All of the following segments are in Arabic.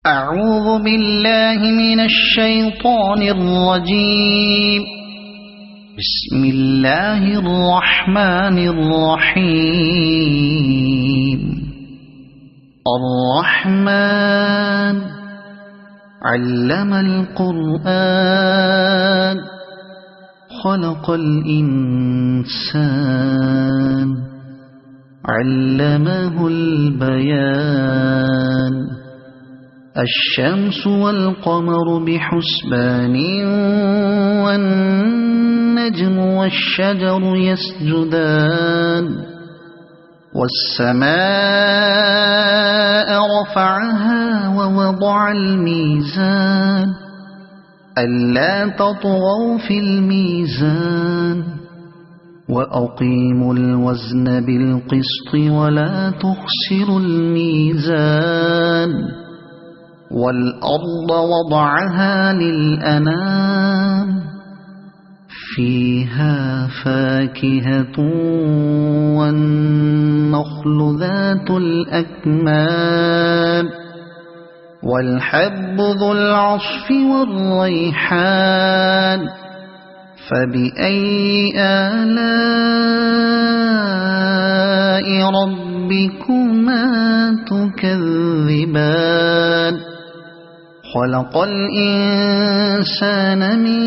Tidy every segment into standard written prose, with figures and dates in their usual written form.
أعوذ بالله من الشيطان الرجيم. بسم الله الرحمن الرحيم. الرحمن علم القرآن خلق الإنسان علمه البيان. الشمس والقمر بحسبان والنجم والشجر يسجدان. والسماء رفعها ووضع الميزان ألا تطغوا في الميزان وأقيموا الوزن بالقسط ولا تخسروا الميزان. والأرض وضعها للأنام فيها فاكهة والنخل ذات الأكمام والحب ذو العصف والريحان. فبأي آلاء ربكما تكذبان. خلق الإنسان من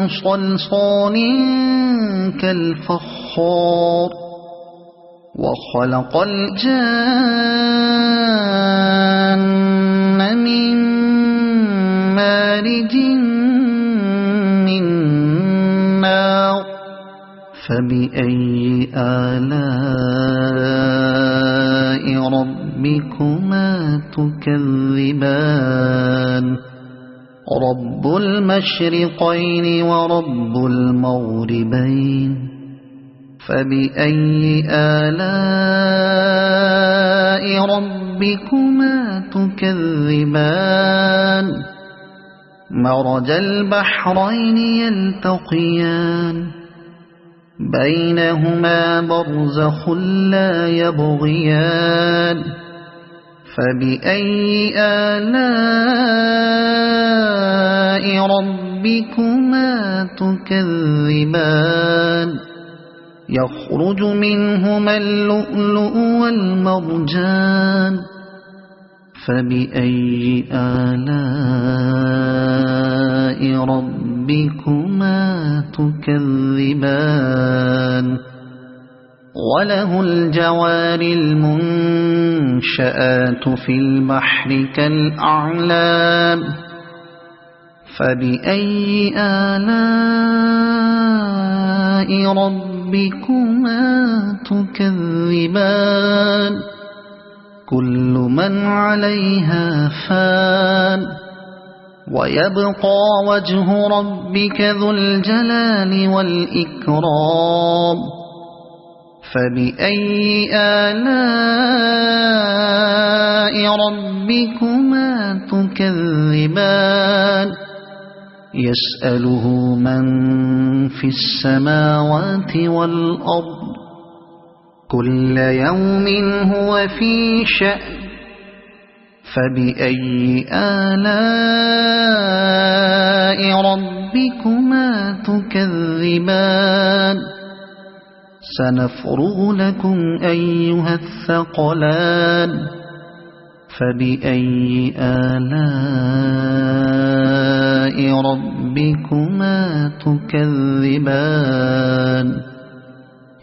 صلصال كالفخار وخلق الجان من مارج من نار. فبأي آلاء ربكما تكذبان. رب المشرقين ورب المغربين. فبأي آلاء ربكما تكذبان. مرج البحرين يلتقيان بينهما برزخ لا يبغيان. فبأي آلاء ربكما تكذبان. يخرج منهما اللؤلؤ والمرجان. فبأي آلاء ربكما تكذبان. وله الجوار المنشآت في البحر كالأعلام. فبأي آلاء ربكما تكذبان. كل من عليها فان ويبقى وجه ربك ذو الجلال والإكرام. فبأي آلاء ربكما تكذبان. يسأله من في السماوات والأرض كل يوم هو في شأن. فبأي آلاء ربكما تكذبان. سنفرغ لكم أيها الثقلان. فبأي آلاء ربكما تكذبان.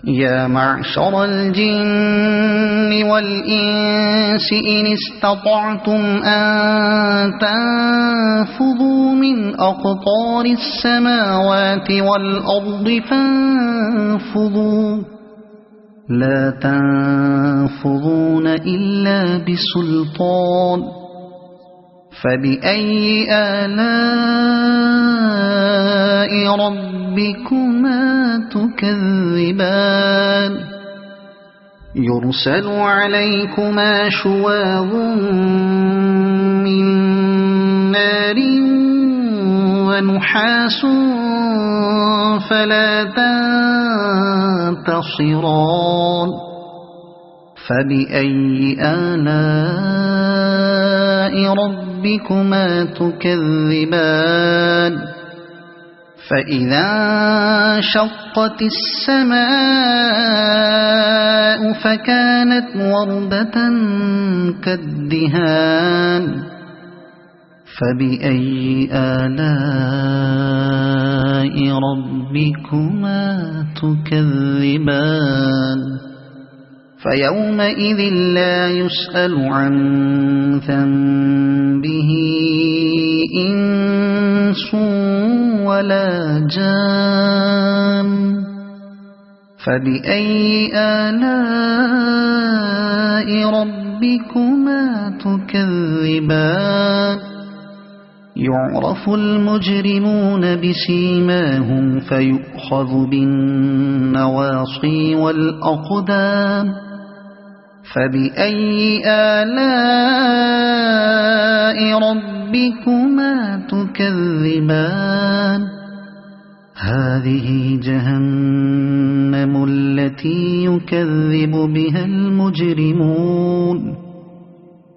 يا معشر الجن والإنس إن استطعتم أن تنفذوا من أقطار السماوات والأرض فانفذوا لا تنفذون إلا بسلطان. فبأي آلاء ربكما تكذبان. يرسل عليكما شواظ من نار ونحاس فلا تنتصران. فبأي آلاء ربكما تكذبان فإذا انشقت السماء فكانت وردة كالدهان فبأي آلاء ربكما تكذبان فيومئذ لا يسأل عن ذنبه إنس ولا جان فبأي آلاء ربكما تكذبان يعرف المجرمون بسيماهم فيؤخذ بالنواصي والأقدام فبأي آلاء ربكما تكذبان هذه جهنم التي يكذب بها المجرمون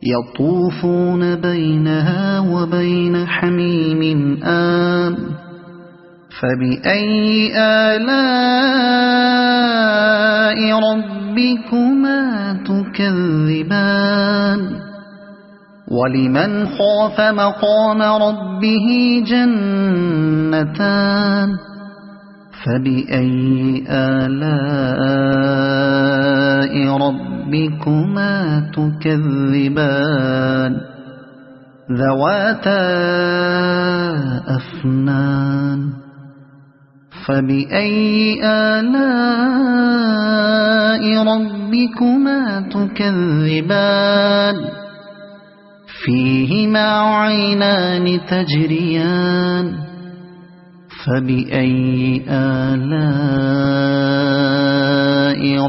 يطوفون بينها وبين حميم آن فبأي آلاء ربكما تكذبان ولمن خاف مقام ربه جنتان فبأي آلاء ربكما تكذبان ذواتا أفنان فبأي آلاء ربكما تكذبان فيهما عينان تجريان فبأي آلاء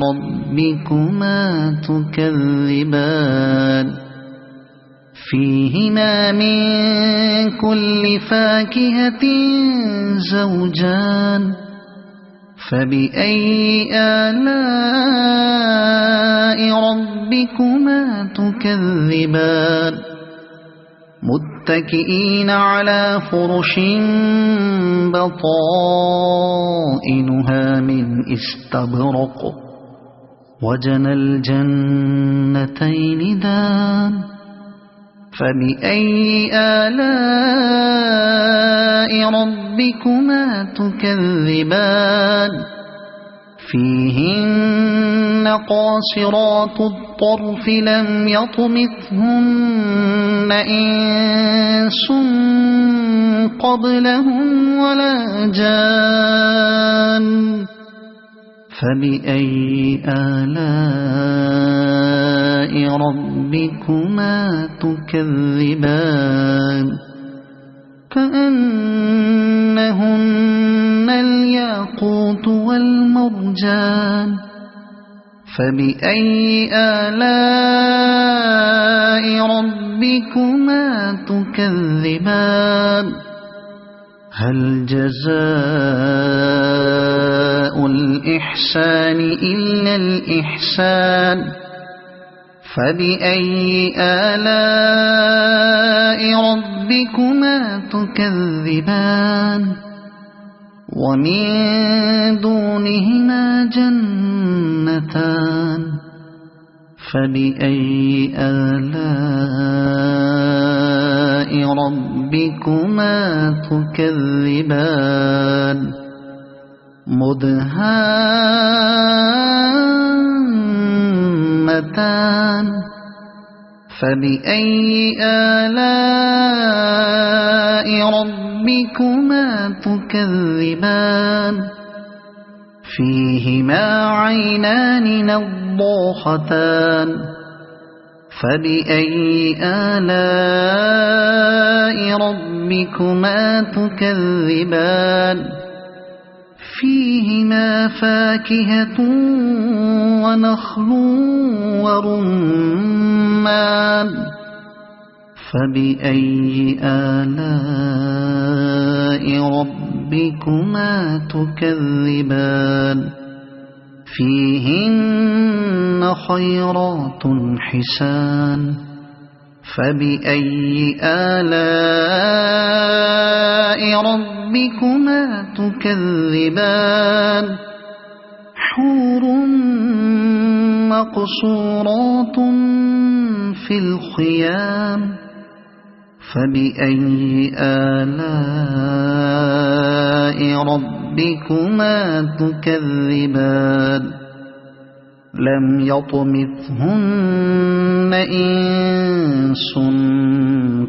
ربكما تكذبان فيهما من كل فاكهة زوجان فبأي آلاء ربكما تكذبان متكئين على فرش بطائنها من استبرق وجنى الجنتين دان فبأي آلاء ربكما تكذبان فيهن قاصرات الطرف لم يطمثهن إنس قبلهم ولا جان فبأي آلاء ربكما تكذبان كأنهن الياقوت والمرجان فبأي آلاء ربكما تكذبان هل جزاء الإحسان إلا الإحسان فبأي آلاء ربكما تكذبان ومن دونهما جنتان فبأي آلاء ربكما تكذبان مدهامتان فبأي آلاء ربكما تكذبان فيهما عينان نضاختان فبأي آلاء ربكما تكذبان فيهما فاكهة ونخل ورمان فبأي آلاء ربكما تكذبان فيهن خيرات حسان فبأي آلاء ربكما تكذبان حور مقصورات في الخيام فبأي آلاء ربكما تكذبان لم يطمثهن إنس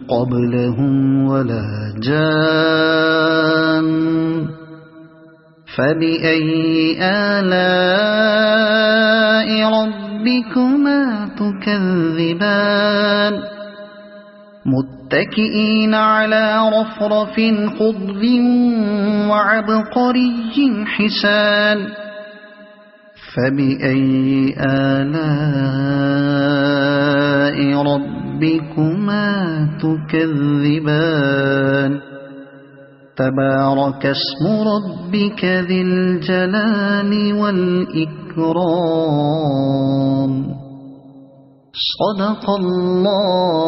قبلهم ولا جان فبأي آلاء ربكما تكذبان متكئين على رفرف خضر وعبقري حسان فبأي آلاء ربكما تكذبان تبارك اسم ربك ذي الجلال والإكرام صدق الله